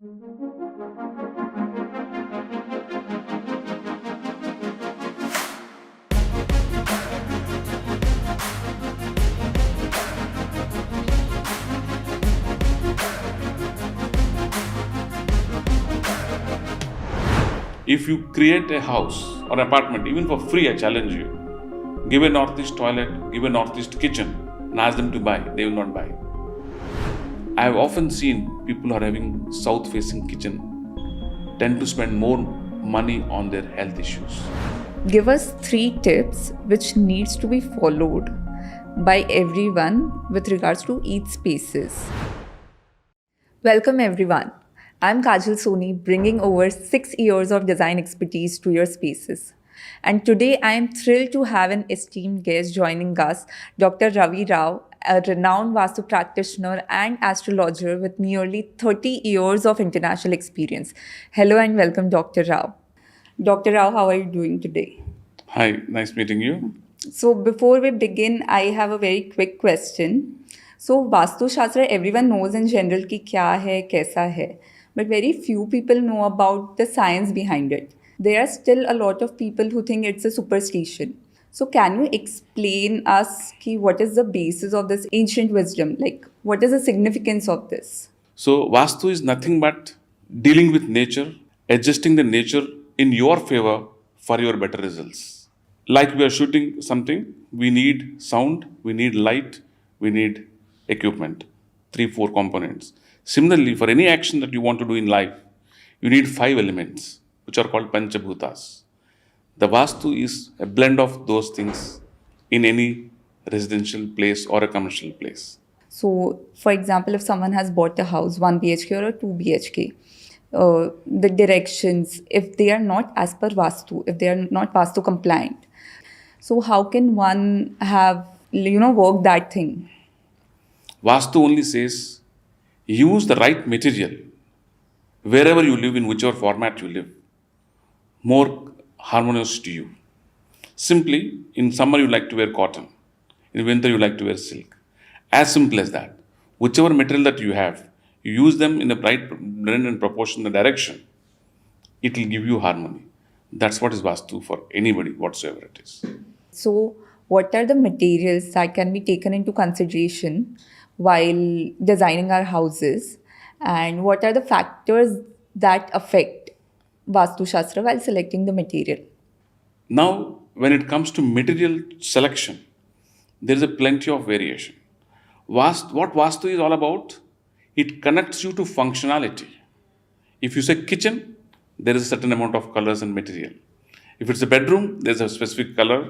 If you create a house or apartment, even for free, I challenge you, give a northeast toilet, give a northeast kitchen, and ask them to buy. They will not buy. I have often seen people who are having south-facing kitchen tend to spend more money on their health issues. Give us 3 tips which needs to be followed by everyone with regards to each spaces. Welcome everyone. I'm Kajal Soni, bringing over 6 years of design expertise to your spaces. And today I am thrilled to have an esteemed guest joining us, Dr. Ravi Rao, a renowned Vastu practitioner and astrologer with nearly 30 years of international experience. Hello and welcome, Dr. Rao. Dr. Rao, how are you doing today? Hi, nice meeting you. So before we begin, I have a very quick question. So Vastu Shastra, everyone knows in general ki kya hai, kaisa hai. But very few people know about the science behind it. There are still a lot of people who think it's a superstition. So can you explain us what is the basis of this ancient wisdom? Like, what is the significance of this? So, Vastu is nothing but dealing with nature, adjusting the nature in your favor for your better results. Like we are shooting something, we need sound, we need light, we need equipment, 3-4 components. Similarly, for any action that you want to do in life, you need 5 elements, which are called Panchabhutas. The Vastu is a blend of those things in any residential place or a commercial place. So, for example, if someone has bought a house, 1 BHK or a 2 BHK, the directions, if they are not as per Vastu, if they are not Vastu compliant, so how can one have, work that thing? Vastu only says, use the right material wherever you live, in whichever format you live, more harmonious to you. Simply, in summer you like to wear cotton, in winter you like to wear silk. As simple as that. Whichever material that you have, you use them in the right blend and proportion, the direction, it will give you harmony. That's what is Vastu for anybody, whatsoever it is. So, what are the materials that can be taken into consideration while designing our houses, and what are the factors that affect Vastu Shastra while selecting the material? Now, when it comes to material selection, there is a plenty of variation. What Vastu is all about, it connects you to functionality. If you say kitchen, there is a certain amount of colors and material. If it's a bedroom, there's a specific color,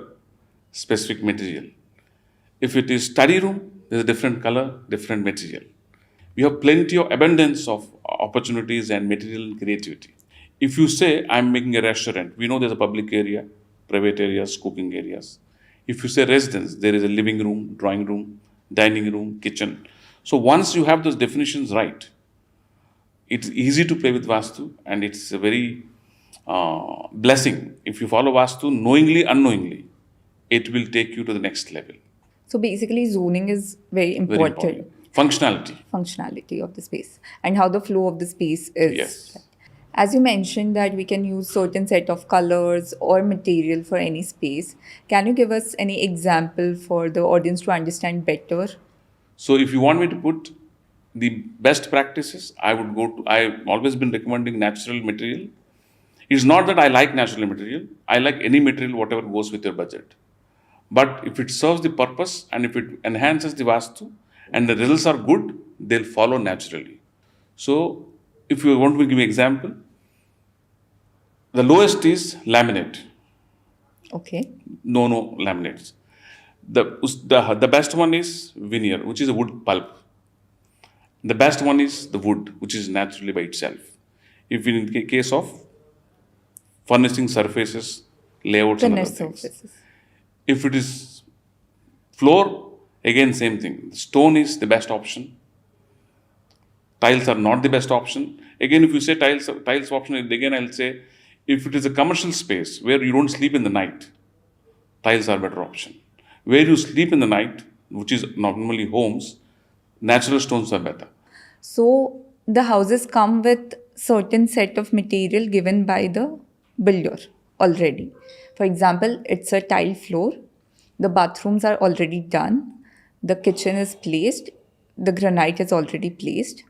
specific material. If it is study room, there's a different color, different material. We have plenty of abundance of opportunities and material and creativity. If you say, I'm making a restaurant, we know there's a public area, private areas, cooking areas. If you say residence, there is a living room, drawing room, dining room, kitchen. So once you have those definitions right, it's easy to play with Vastu, and it's a very blessing. If you follow Vastu knowingly, unknowingly, it will take you to the next level. So basically, zoning is very important. Very important. Functionality of the space and how the flow of the space is. Yes. As you mentioned that we can use certain set of colors or material for any space. Can you give us any example for the audience to understand better? So if you want me to put the best practices, I've always been recommending natural material. It's not that I like natural material. I like any material, whatever goes with your budget. But if it serves the purpose and if it enhances the Vastu and the results are good, they'll follow naturally. So, if you want me to give an example, the lowest is laminate. Okay. No laminates. The best one is veneer, which is a wood pulp. The best one is the wood, which is naturally by itself. If in the case of furnishing surfaces, layouts and other things. Surfaces. If it is floor, again same thing. Stone is the best option. Tiles are not the best option. Again, if you say tiles option, again I'll say, if it is a commercial space where you don't sleep in the night, tiles are better option. Where you sleep in the night, which is normally homes, natural stones are better. So the houses come with certain set of material given by the builder already. For example, it's a tile floor, the bathrooms are already done, the kitchen is placed, the granite is already placed,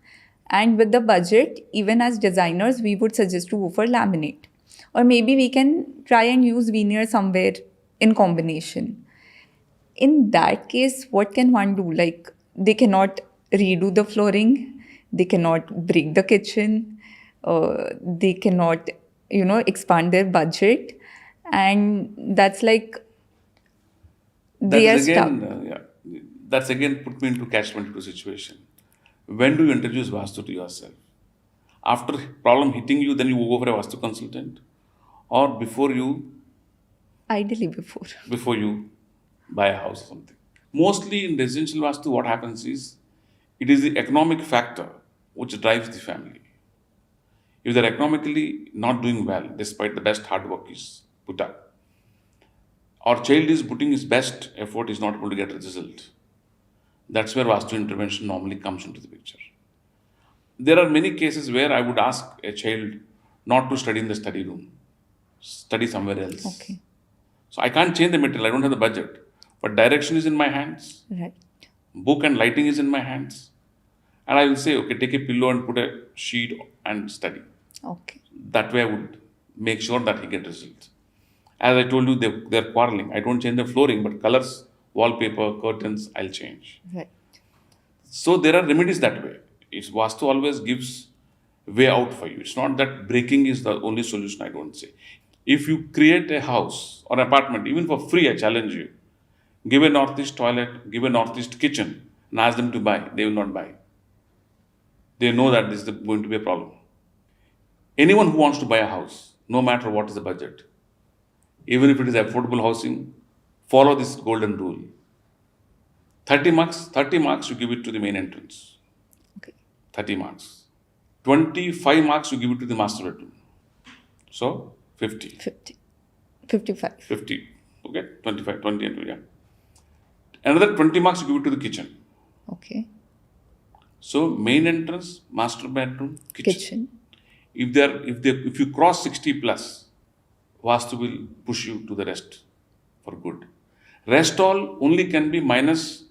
and with the budget, even as designers, we would suggest to go for laminate. Or maybe we can try and use veneer somewhere in combination. In that case, what can one do? Like, they cannot redo the flooring, they cannot break the kitchen, they cannot, expand their budget. And that's like That they is are again, stuck. that's again put me into catch-22 situation. When do you introduce Vastu to yourself? After problem hitting you, then you go for a Vastu consultant, or Ideally, before. before you buy a house or something. Mostly in residential Vastu, what happens is it is the economic factor which drives the family. If they're economically not doing well, despite the best hard work is put up, our child is putting his best effort, is not able to get a result. That's where Vastu intervention normally comes into the picture. There are many cases where I would ask a child not to study in the study room, study somewhere else. Okay. So I can't change the material, I don't have the budget. But direction is in my hands, Right. book and lighting is in my hands. And I will say, okay, take a pillow and put a sheet and study. Okay. That way I would make sure that he get results. As I told you, they're quarreling. I don't change the flooring, but colors, wallpaper, curtains, I'll change. Right. So there are remedies that way. It's Vastu always gives way out for you. It's not that breaking is the only solution, I don't say. If you create a house or apartment, even for free, I challenge you, give a northeast toilet, give a northeast kitchen, and ask them to buy. They will not buy. They know that this is going to be a problem. Anyone who wants to buy a house, no matter what is the budget, even if it is affordable housing, follow this golden rule. 30 marks you give it to the main entrance. Okay. 30 marks. 25 marks you give it to the master bedroom. So 50. 50. 55. 50. Okay, 25, 20 and 20. Yeah. Another 20 marks you give it to the kitchen. Okay. So main entrance, master bedroom, kitchen. Kitchen. If you cross 60 plus, Vastu will push you to the rest for good. Rest all only can be minus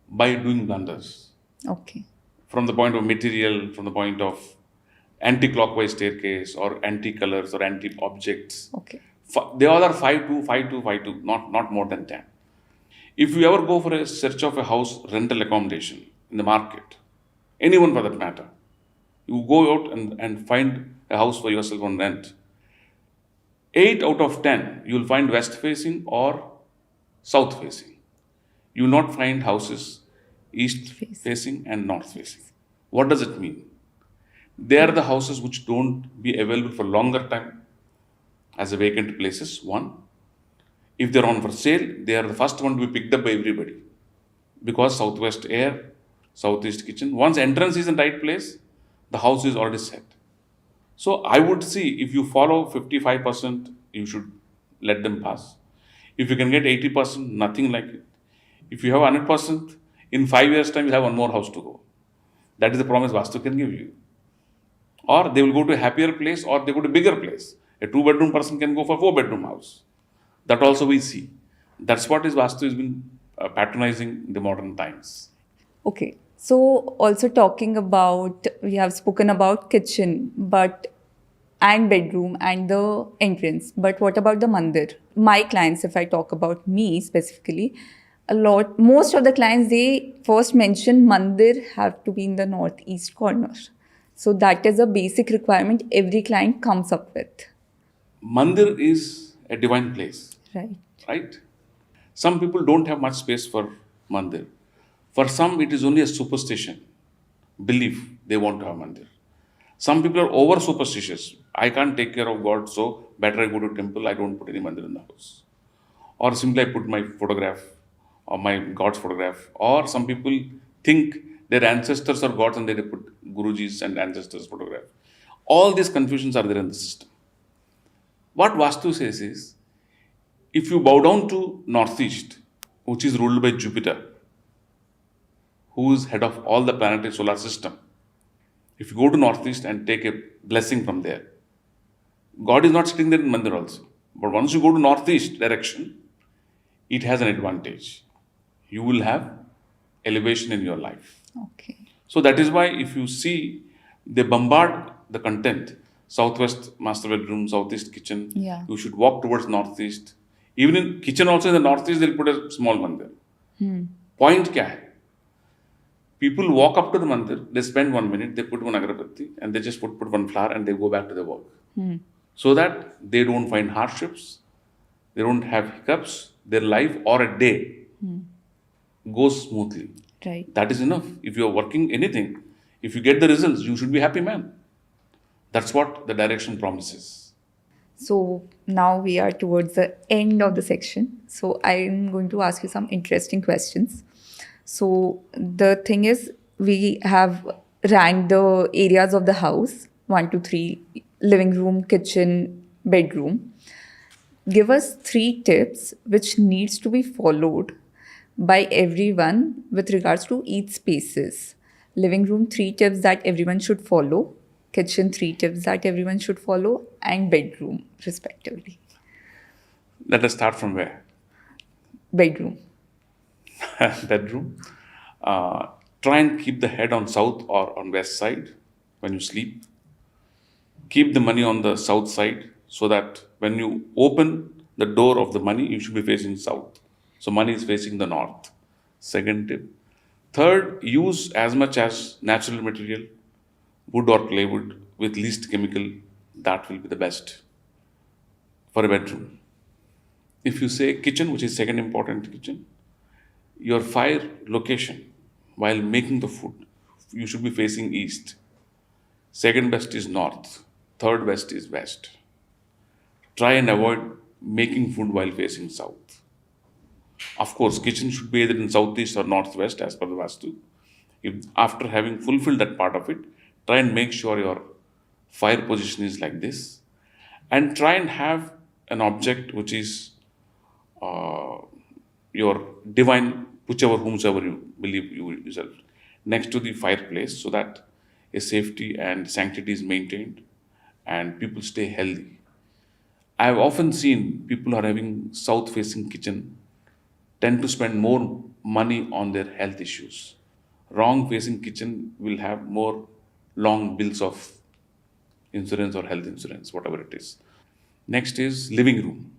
by doing blunders. Okay. From the point of material, from the point of anti-clockwise staircase or anti-colors or anti-objects. Okay. They all are 5-2, 5-2, 5-2, not more than 10. If you ever go for a search of a house rental accommodation in the market, anyone for that matter, you go out and find a house for yourself on rent. 8 out of 10, you will find west facing or south facing. You will not find houses east facing and north facing. What does it mean? They are the houses which don't be available for longer time as a vacant places, one. If they're on for sale, they are the first one to be picked up by everybody. Because southwest air, southeast kitchen, once entrance is in right place, the house is already set. So I would see if you follow 55%, you should let them pass. If you can get 80%, nothing like it. If you have 100%, in 5 years' time, you'll have one more house to go. That is the promise Vastu can give you. Or they will go to a happier place or they go to a bigger place. A 2-bedroom person can go for a 4-bedroom house. That also we see. That's what is Vastu has been patronizing in the modern times. Okay. So also talking about, we have spoken about kitchen, and bedroom and the entrance. But what about the mandir? My clients, if I talk about me specifically, most of the clients, they first mention mandir have to be in the northeast corner. So that is a basic requirement every client comes up with. Mandir is a divine place. Right. Right? Some people don't have much space for mandir. For some, it is only a superstition, belief they want to have mandir. Some people are over superstitious. I can't take care of God, so better I go to temple. I don't put any mandir in the house. Or simply I put my photograph or my God's photograph. Or some people think their ancestors are gods and they put Guruji's and ancestors' photograph. All these confusions are there in the system. What Vastu says is, if you bow down to northeast, which is ruled by Jupiter, who is head of all the planetary solar system, If you go to Northeast and take a blessing from there, God is not sitting there in Mandir also. But once you go to Northeast direction, it has an advantage. You will have elevation in your life. Okay. So that is why if you see, they bombard the content. Southwest master bedroom, southeast kitchen. Yeah. You should walk towards northeast. Even in kitchen also in the northeast, they'll put a small mandir. Point kya hai? People walk up to the mandir, they spend 1 minute, they put one agarbatti, and they just put one flower and they go back to their work. So that they don't find hardships, they don't have hiccups, their life or a day goes smoothly. Right. That is enough. If you are working anything, if you get the results, you should be happy, man. That's what the direction promises. So now we are towards the end of the section. So I'm going to ask you some interesting questions. So the thing is, we have ranked the areas of the house 1 to 3: living room, kitchen, bedroom. Give us 3 tips which needs to be followed by everyone with regards to each spaces. Living room, 3 tips that everyone should follow. Kitchen, 3 tips that everyone should follow, and bedroom, respectively. Let us start from where? Bedroom. Bedroom. Try and keep the head on south or on west side when you sleep. Keep the money on the south side so that when you open the door of the money, you should be facing south. So money is facing the north. Second tip. Third, use as much as natural material, wood or plywood with least chemical. That will be the best for a bedroom. If you say kitchen, which is second important kitchen, your fire location while making the food, you should be facing east. Second best is north. Third best is west. Try and avoid making food while facing south. Of course, kitchen should be either in southeast or northwest as per the Vastu. If after having fulfilled that part of it, try and make sure your fire position is like this, and try and have an object which is your divine, whomsoever you believe you yourself, next to the fireplace, so that a safety and sanctity is maintained and people stay healthy. I have often seen people are having south facing kitchen tend to spend more money on their health issues. Wrong facing kitchen will have more long bills of insurance or health insurance, whatever it is. Next is living room.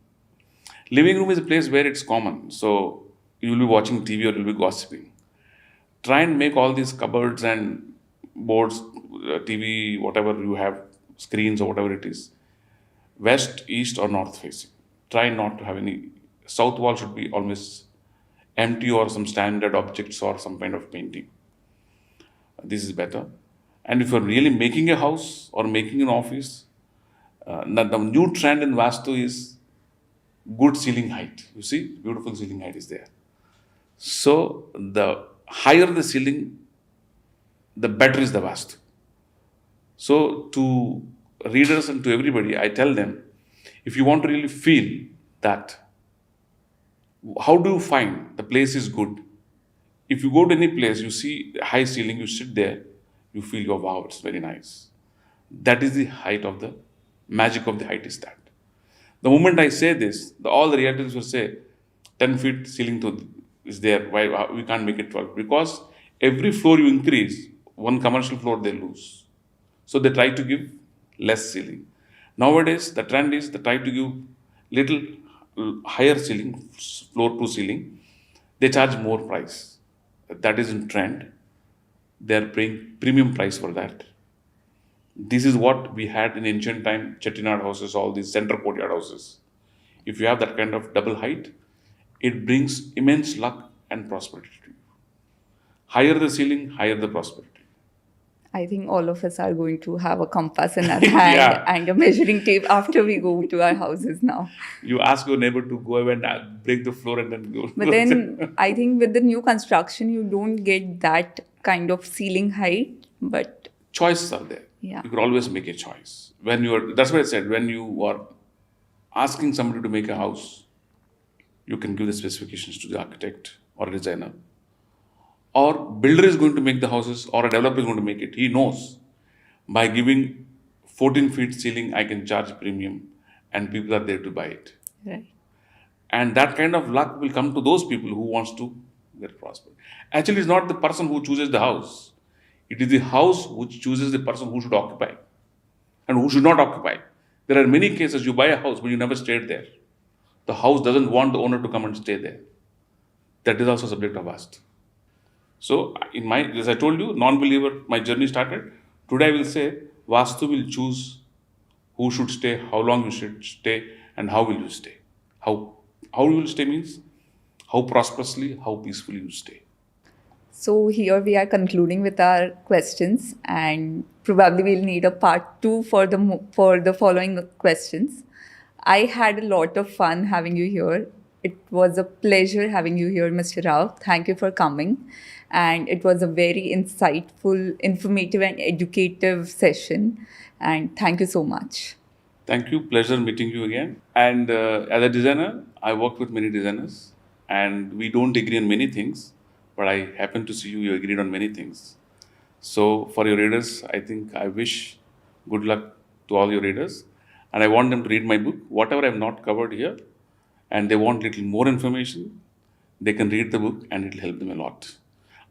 Living room is a place where it's common. So you will be watching TV or you'll be gossiping. Try and make all these cupboards and boards, TV, whatever you have, screens or whatever it is, west, east, or north facing. Try not to have any. South wall should be always empty or some standard objects or some kind of painting. This is better. And if you're really making a house or making an office, the new trend in Vastu is good ceiling height. You see, beautiful ceiling height is there. So the higher the ceiling, the better is the Vastu. So to readers and to everybody, I tell them, if you want to really feel that, how do you find the place is good? If you go to any place, you see high ceiling, you sit there, you feel, oh, wow, it's very nice. That is the height of the magic of the height is that. The moment I say this, all the realtors will say, 10 feet ceiling is there. Why we can't make it 12? Because every floor you increase, one commercial floor they lose. So they try to give less ceiling. Nowadays, the trend is they try to give little higher ceiling, floor to ceiling. They charge more price. That is in trend. They are paying premium price for that. This is what we had in ancient time, chettinad houses, all these center courtyard houses. If you have that kind of double height, it brings immense luck and prosperity to you. Higher the ceiling, higher the prosperity. I think all of us are going to have a compass in our hand Yeah. and a measuring tape after we go to our houses now. You ask your neighbor to go away and break the floor and then go. But then I think with the new construction, you don't get that kind of ceiling height. But choices are there. Yeah. You could always make a choice. That's what I said, when you are asking somebody to make a house, you can give the specifications to the architect or a designer. Or builder is going to make the houses or a developer is going to make it. He knows. By giving 14 feet ceiling, I can charge premium, and people are there to buy it. Right. And that kind of luck will come to those people who wants to get prosperous. Actually, it's not the person who chooses the house. It is the house which chooses the person who should occupy and who should not occupy. There are many cases you buy a house, but you never stayed there. The house doesn't want the owner to come and stay there. That is also subject of Vastu. So, as I told you, non-believer, my journey started. Today I will say, Vastu will choose who should stay, how long you should stay, and how will you stay. How you will stay means how prosperously, how peacefully you stay. So here we are concluding with our questions, and probably we'll need a part 2 for the following questions. I had a lot of fun having you here. It was a pleasure having you here, Mr. Rao. Thank you for coming. And it was a very insightful, informative, and educative session. And thank you so much. Thank you. Pleasure meeting you again. And as a designer, I work with many designers, and we don't agree on many things, but I happen to see you agreed on many things. So for your readers, I think I wish good luck to all your readers, and I want them to read my book. Whatever I've not covered here, and they want little more information, they can read the book, and it will help them a lot.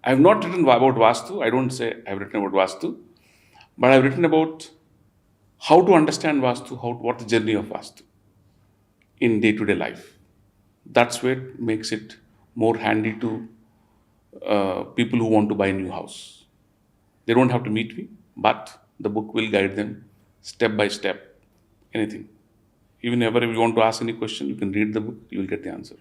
I have not written about Vastu. I don't say I've written about Vastu, but I've written about how to understand Vastu, what the journey of Vastu in day-to-day life. That's what makes it more handy to people who want to buy a new house. They don't have to meet me, but the book will guide them step by step, anything. Even if you want to ask any question, you can read the book, you will get the answer.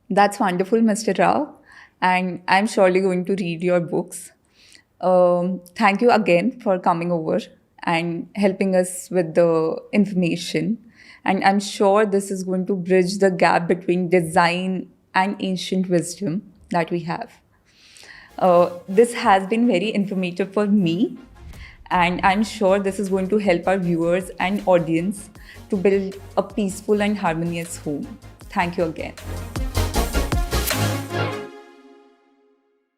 That's wonderful, Mr. Rao. And I'm surely going to read your books. Thank you again for coming over and helping us with the information. And I'm sure this is going to bridge the gap between design and ancient wisdom that we have. This has been very informative for me, and I'm sure this is going to help our viewers and audience to build a peaceful and harmonious home. Thank you again.